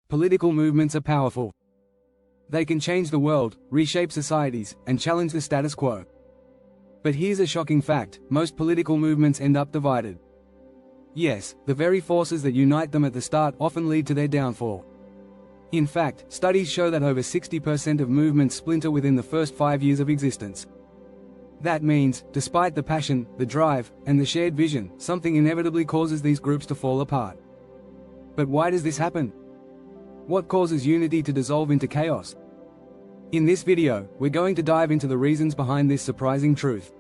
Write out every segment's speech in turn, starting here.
Political movements are powerful. They can change the world, reshape societies, and challenge the status quo. But here's a shocking fact: most political movements end up divided. Yes, the very forces that unite them at the start often lead to their downfall. In fact, studies show that over 60% of movements splinter within the first 5 years of existence. That means, despite the passion, the drive, and the shared vision, something inevitably causes these groups to fall apart. But why does this happen? What causes unity to dissolve into chaos? In this video, we're going to dive into the reasons behind this surprising truth.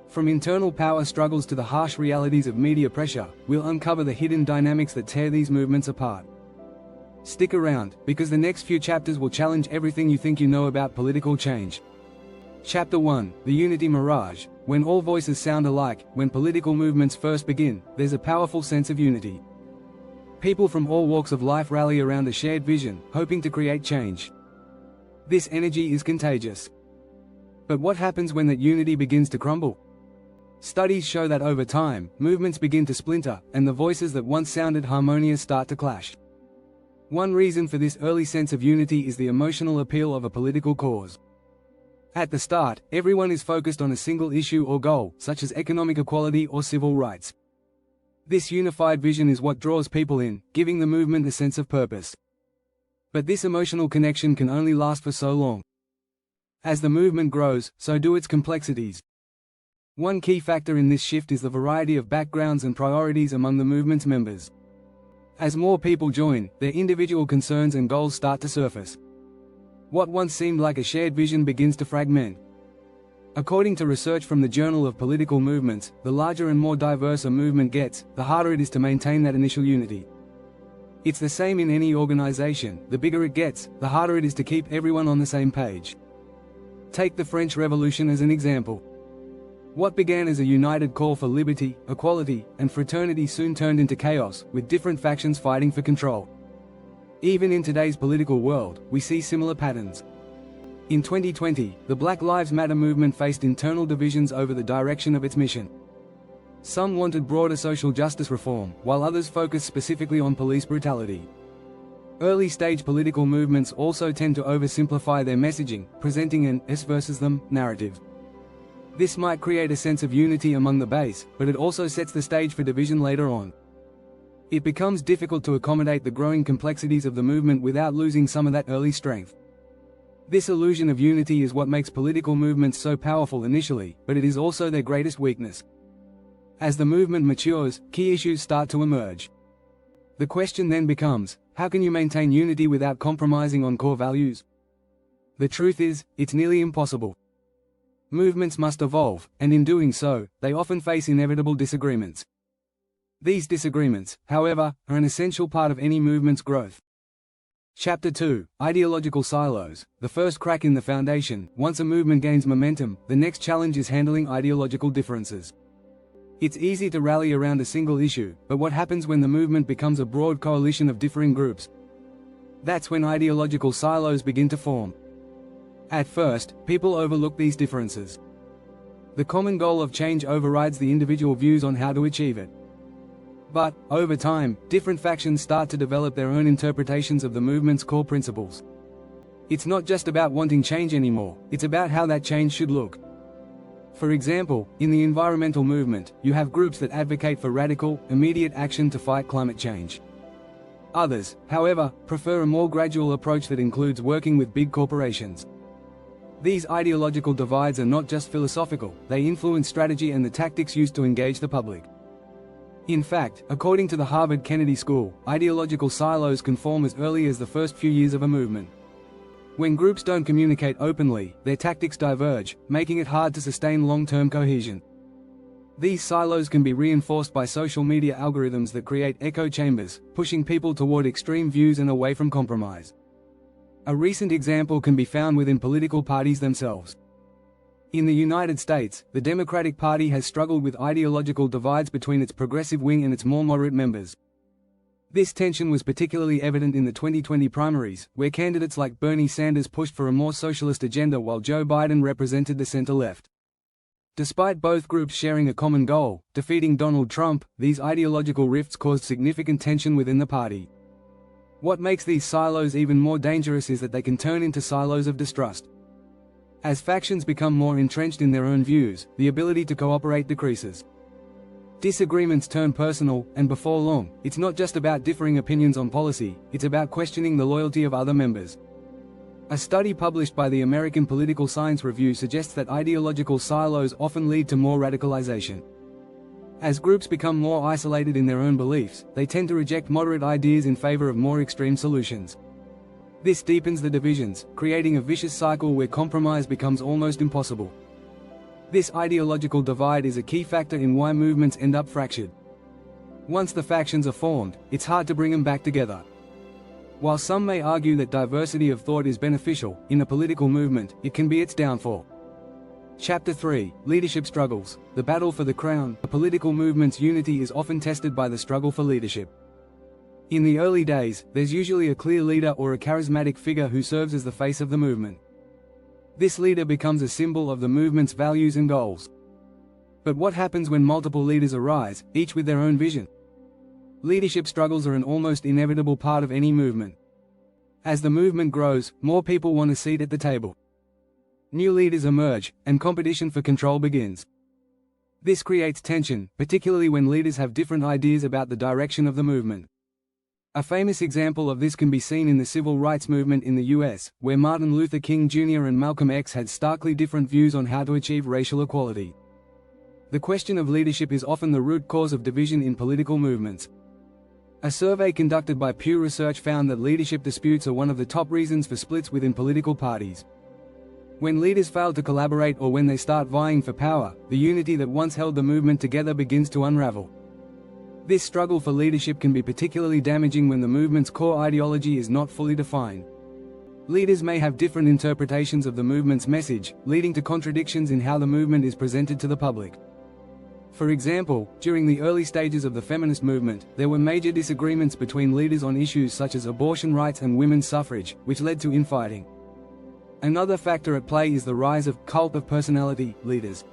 From internal power struggles to the harsh realities of media pressure, we'll uncover the hidden dynamics that tear these movements apart. Stick around, because the next few chapters will challenge everything you think you know about political change. Chapter 1: The Unity Mirage. When all voices sound alike, when political movements first begin, there's a powerful sense of unity. People from all walks of life rally around a shared vision, hoping to create change. This energy is contagious. But what happens when that unity begins to crumble? Studies show that over time, movements begin to splinter, and the voices that once sounded harmonious start to clash. One reason for this early sense of unity is the emotional appeal of a political cause. At the start, everyone is focused on a single issue or goal, such as economic equality or civil rights. This unified vision is what draws people in, giving the movement a sense of purpose. But this emotional connection can only last for so long. As the movement grows, so do its complexities. One key factor in this shift is the variety of backgrounds and priorities among the movement's members. As more people join, their individual concerns and goals start to surface. What once seemed like a shared vision begins to fragment. According to research from the Journal of Political Movements, the larger and more diverse a movement gets, the harder it is to maintain that initial unity. It's the same in any organization: the bigger it gets, the harder it is to keep everyone on the same page. Take the French Revolution as an example. What began as a united call for liberty, equality, and fraternity soon turned into chaos, with different factions fighting for control. Even in today's political world, we see similar patterns. In 2020, the Black Lives Matter movement faced internal divisions over the direction of its mission. Some wanted broader social justice reform, while others focused specifically on police brutality. Early-stage political movements also tend to oversimplify their messaging, presenting an us versus them narrative. This might create a sense of unity among the base, but it also sets the stage for division later on. It becomes difficult to accommodate the growing complexities of the movement without losing some of that early strength. This illusion of unity is what makes political movements so powerful initially, but it is also their greatest weakness. As the movement matures, key issues start to emerge. The question then becomes, how can you maintain unity without compromising on core values? The truth is, it's nearly impossible. Movements must evolve, and in doing so, they often face inevitable disagreements. These disagreements, however, are an essential part of any movement's growth. Chapter 2: Ideological Silos. The first crack in the foundation. Once a movement gains momentum, the next challenge is handling ideological differences. It's easy to rally around a single issue, but what happens when the movement becomes a broad coalition of differing groups? That's when ideological silos begin to form. At first, people overlook these differences. The common goal of change overrides the individual views on how to achieve it. But, over time, different factions start to develop their own interpretations of the movement's core principles. It's not just about wanting change anymore, it's about how that change should look. For example, in the environmental movement, you have groups that advocate for radical, immediate action to fight climate change. Others, however, prefer a more gradual approach that includes working with big corporations. These ideological divides are not just philosophical, they influence strategy and the tactics used to engage the public. In fact, according to the Harvard Kennedy School, ideological silos can form as early as the first few years of a movement. When groups don't communicate openly, their tactics diverge, making it hard to sustain long-term cohesion. These silos can be reinforced by social media algorithms that create echo chambers, pushing people toward extreme views and away from compromise. A recent example can be found within political parties themselves. In the United States, the Democratic Party has struggled with ideological divides between its progressive wing and its more moderate members. This tension was particularly evident in the 2020 primaries, where candidates like Bernie Sanders pushed for a more socialist agenda while Joe Biden represented the center-left. Despite both groups sharing a common goal, defeating Donald Trump, these ideological rifts caused significant tension within the party. What makes these silos even more dangerous is that they can turn into silos of distrust. As factions become more entrenched in their own views, the ability to cooperate decreases. Disagreements turn personal, and before long, it's not just about differing opinions on policy, it's about questioning the loyalty of other members. A study published by the American Political Science Review suggests that ideological silos often lead to more radicalization. As groups become more isolated in their own beliefs, they tend to reject moderate ideas in favor of more extreme solutions. This deepens the divisions, creating a vicious cycle where compromise becomes almost impossible. This ideological divide is a key factor in why movements end up fractured. Once the factions are formed, it's hard to bring them back together. While some may argue that diversity of thought is beneficial, in a political movement, it can be its downfall. Chapter 3: Leadership Struggles. The battle for the crown. A political movement's unity is often tested by the struggle for leadership. In the early days, there's usually a clear leader or a charismatic figure who serves as the face of the movement. This leader becomes a symbol of the movement's values and goals. But what happens when multiple leaders arise, each with their own vision? Leadership struggles are an almost inevitable part of any movement. As the movement grows, more people want a seat at the table. New leaders emerge, and competition for control begins. This creates tension, particularly when leaders have different ideas about the direction of the movement. A famous example of this can be seen in the civil rights movement in the US, where Martin Luther King Jr. and Malcolm X had starkly different views on how to achieve racial equality. The question of leadership is often the root cause of division in political movements. A survey conducted by Pew Research found that leadership disputes are one of the top reasons for splits within political parties. When leaders fail to collaborate or when they start vying for power, the unity that once held the movement together begins to unravel. This struggle for leadership can be particularly damaging when the movement's core ideology is not fully defined. Leaders may have different interpretations of the movement's message, leading to contradictions in how the movement is presented to the public. For example, during the early stages of the feminist movement, there were major disagreements between leaders on issues such as abortion rights and women's suffrage, which led to infighting. Another factor at play is the rise of cult of personality leaders.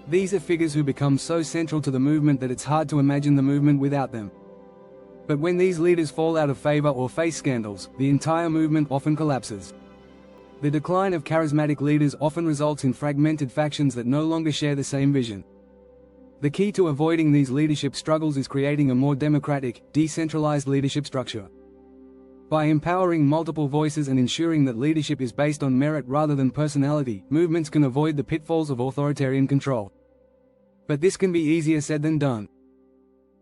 These are figures who become so central to the movement that it's hard to imagine the movement without them. But when these leaders fall out of favor or face scandals, the entire movement often collapses. The decline of charismatic leaders often results in fragmented factions that no longer share the same vision. The key to avoiding these leadership struggles is creating a more democratic, decentralized leadership structure. By empowering multiple voices and ensuring that leadership is based on merit rather than personality, movements can avoid the pitfalls of authoritarian control. But this can be easier said than done.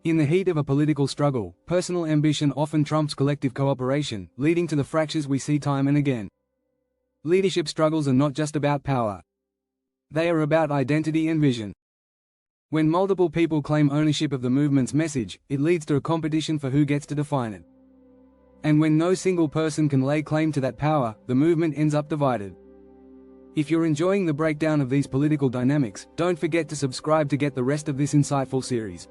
In the heat of a political struggle, personal ambition often trumps collective cooperation, leading to the fractures we see time and again. Leadership struggles are not just about power. They are about identity and vision. When multiple people claim ownership of the movement's message, it leads to a competition for who gets to define it. And when no single person can lay claim to that power, the movement ends up divided. If you're enjoying the breakdown of these political dynamics, don't forget to subscribe to get the rest of this insightful series.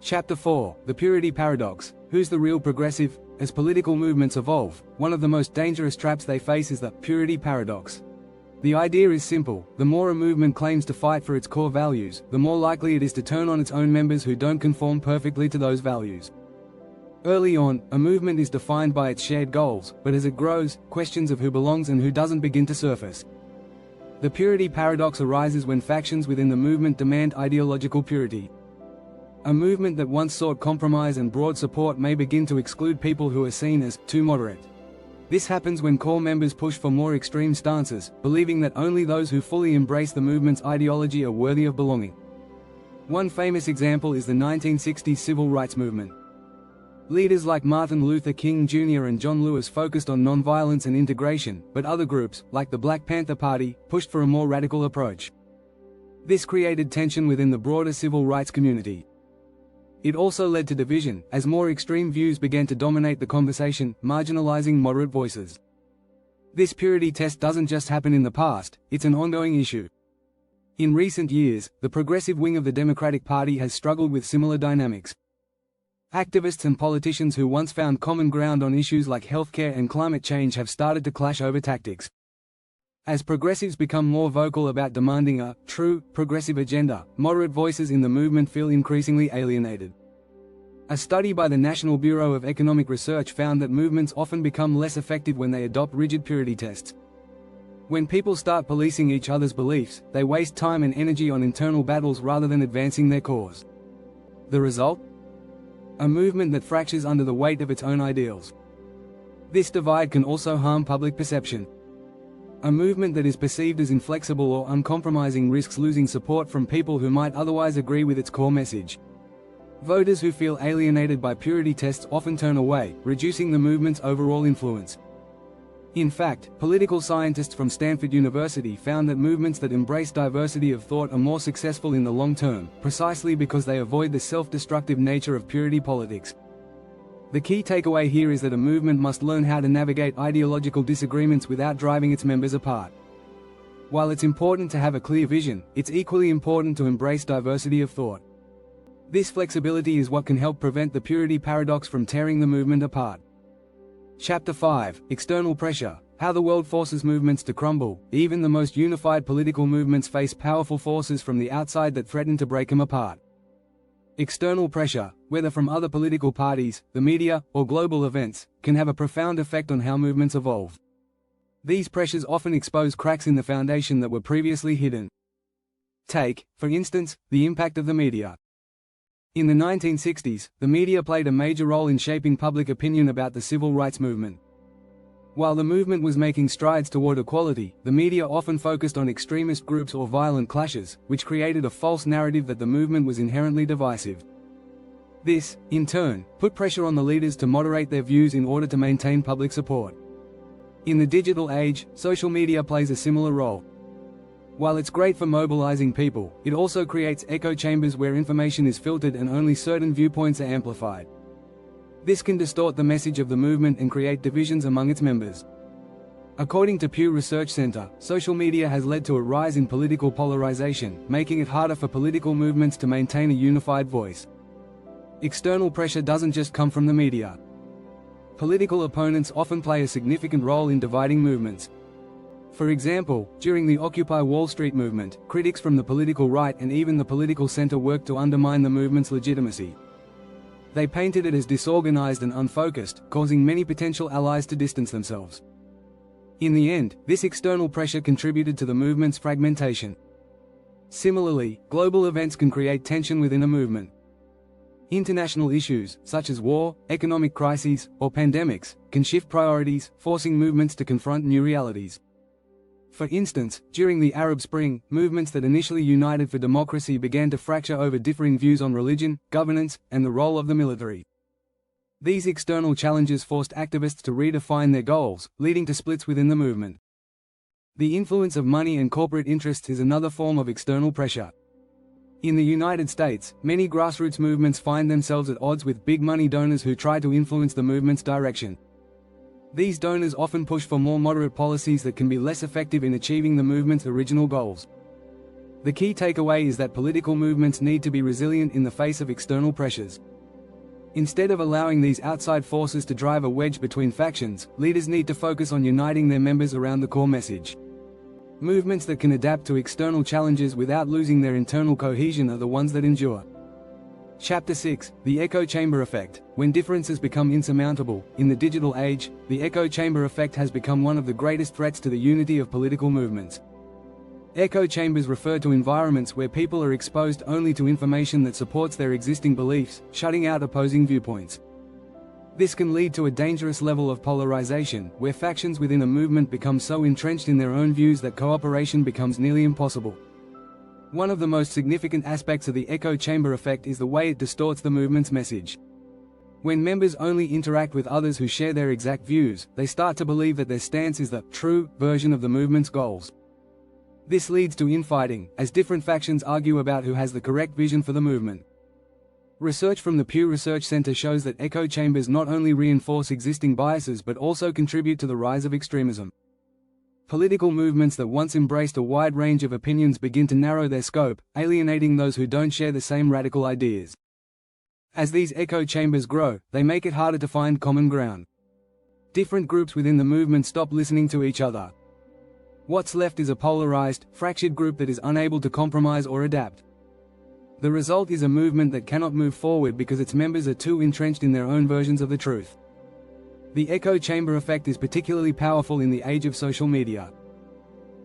Chapter 4: The Purity Paradox. Who's the real progressive? As political movements evolve, one of the most dangerous traps they face is the purity paradox. The idea is simple: the more a movement claims to fight for its core values, the more likely it is to turn on its own members who don't conform perfectly to those values. Early on, a movement is defined by its shared goals, but as it grows, questions of who belongs and who doesn't begin to surface. The purity paradox arises when factions within the movement demand ideological purity. A movement that once sought compromise and broad support may begin to exclude people who are seen as too moderate. This happens when core members push for more extreme stances, believing that only those who fully embrace the movement's ideology are worthy of belonging. One famous example is the 1960s civil rights movement. Leaders like Martin Luther King Jr. and John Lewis focused on nonviolence and integration, but other groups, like the Black Panther Party, pushed for a more radical approach. This created tension within the broader civil rights community. It also led to division, as more extreme views began to dominate the conversation, marginalizing moderate voices. This purity test doesn't just happen in the past, it's an ongoing issue. In recent years, the progressive wing of the Democratic Party has struggled with similar dynamics. Activists and politicians who once found common ground on issues like healthcare and climate change have started to clash over tactics. As progressives become more vocal about demanding a true, progressive agenda, moderate voices in the movement feel increasingly alienated. A study by the National Bureau of Economic Research found that movements often become less effective when they adopt rigid purity tests. When people start policing each other's beliefs, they waste time and energy on internal battles rather than advancing their cause. The result? A movement that fractures under the weight of its own ideals. This divide can also harm public perception. A movement that is perceived as inflexible or uncompromising risks losing support from people who might otherwise agree with its core message. Voters who feel alienated by purity tests often turn away, reducing the movement's overall influence. In fact, political scientists from Stanford University found that movements that embrace diversity of thought are more successful in the long term, precisely because they avoid the self-destructive nature of purity politics. The key takeaway here is that a movement must learn how to navigate ideological disagreements without driving its members apart. While it's important to have a clear vision, it's equally important to embrace diversity of thought. This flexibility is what can help prevent the purity paradox from tearing the movement apart. Chapter 5: External Pressure: How the World Forces Movements to Crumble. Even the most unified political movements face powerful forces from the outside that threaten to break them apart. External pressure, whether from other political parties, the media, or global events, can have a profound effect on how movements evolve. These pressures often expose cracks in the foundation that were previously hidden. Take, for instance, the impact of the media. In the 1960s, the media played a major role in shaping public opinion about the civil rights movement. While the movement was making strides toward equality, the media often focused on extremist groups or violent clashes, which created a false narrative that the movement was inherently divisive. This, in turn, put pressure on the leaders to moderate their views in order to maintain public support. In the digital age, social media plays a similar role. While it's great for mobilizing people, it also creates echo chambers where information is filtered and only certain viewpoints are amplified. This can distort the message of the movement and create divisions among its members. According to Pew Research Center, social media has led to a rise in political polarization, making it harder for political movements to maintain a unified voice. External pressure doesn't just come from the media. Political opponents often play a significant role in dividing movements. For example, during the Occupy Wall Street movement, critics from the political right and even the political center worked to undermine the movement's legitimacy. They painted it as disorganized and unfocused, causing many potential allies to distance themselves. In the end, this external pressure contributed to the movement's fragmentation. Similarly, global events can create tension within a movement. International issues, such as war, economic crises, or pandemics, can shift priorities, forcing movements to confront new realities. For instance, during the Arab Spring, movements that initially united for democracy began to fracture over differing views on religion, governance, and the role of the military. These external challenges forced activists to redefine their goals, leading to splits within the movement. The influence of money and corporate interests is another form of external pressure. In the United States, many grassroots movements find themselves at odds with big money donors who try to influence the movement's direction. These donors often push for more moderate policies that can be less effective in achieving the movement's original goals. The key takeaway is that political movements need to be resilient in the face of external pressures. Instead of allowing these outside forces to drive a wedge between factions, leaders need to focus on uniting their members around the core message. Movements that can adapt to external challenges without losing their internal cohesion are the ones that endure. Chapter 6: The Echo Chamber Effect. When differences become insurmountable, in the digital age, the echo chamber effect has become one of the greatest threats to the unity of political movements. Echo chambers refer to environments where people are exposed only to information that supports their existing beliefs, shutting out opposing viewpoints. This can lead to a dangerous level of polarization, where factions within a movement become so entrenched in their own views that cooperation becomes nearly impossible. One of the most significant aspects of the echo chamber effect is the way it distorts the movement's message. When members only interact with others who share their exact views, they start to believe that their stance is the true version of the movement's goals. This leads to infighting, as different factions argue about who has the correct vision for the movement. Research from the Pew Research Center shows that echo chambers not only reinforce existing biases but also contribute to the rise of extremism. Political movements that once embraced a wide range of opinions begin to narrow their scope, alienating those who don't share the same radical ideas. As these echo chambers grow, they make it harder to find common ground. Different groups within the movement stop listening to each other. What's left is a polarized, fractured group that is unable to compromise or adapt. The result is a movement that cannot move forward because its members are too entrenched in their own versions of the truth. The echo chamber effect is particularly powerful in the age of social media.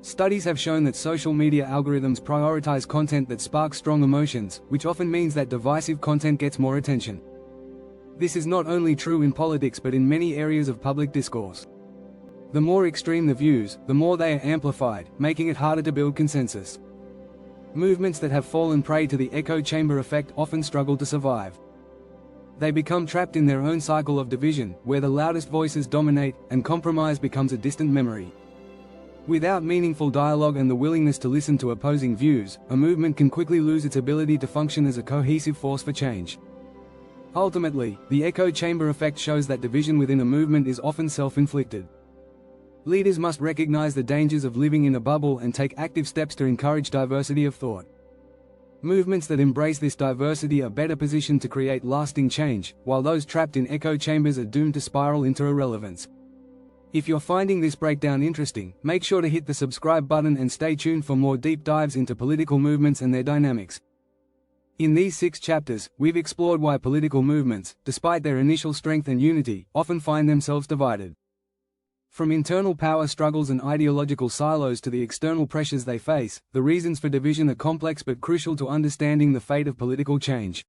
Studies have shown that social media algorithms prioritize content that sparks strong emotions, which often means that divisive content gets more attention. This is not only true in politics but in many areas of public discourse. The more extreme the views, the more they are amplified, making it harder to build consensus. Movements that have fallen prey to the echo chamber effect often struggle to survive. They become trapped in their own cycle of division, where the loudest voices dominate, and compromise becomes a distant memory. Without meaningful dialogue and the willingness to listen to opposing views, a movement can quickly lose its ability to function as a cohesive force for change. Ultimately, the echo chamber effect shows that division within a movement is often self-inflicted. Leaders must recognize the dangers of living in a bubble and take active steps to encourage diversity of thought. Movements that embrace this diversity are better positioned to create lasting change, while those trapped in echo chambers are doomed to spiral into irrelevance. If you're finding this breakdown interesting, make sure to hit the subscribe button and stay tuned for more deep dives into political movements and their dynamics. In these 6 chapters, we've explored why political movements, despite their initial strength and unity, often find themselves divided. From internal power struggles and ideological silos to the external pressures they face, the reasons for division are complex but crucial to understanding the fate of political change.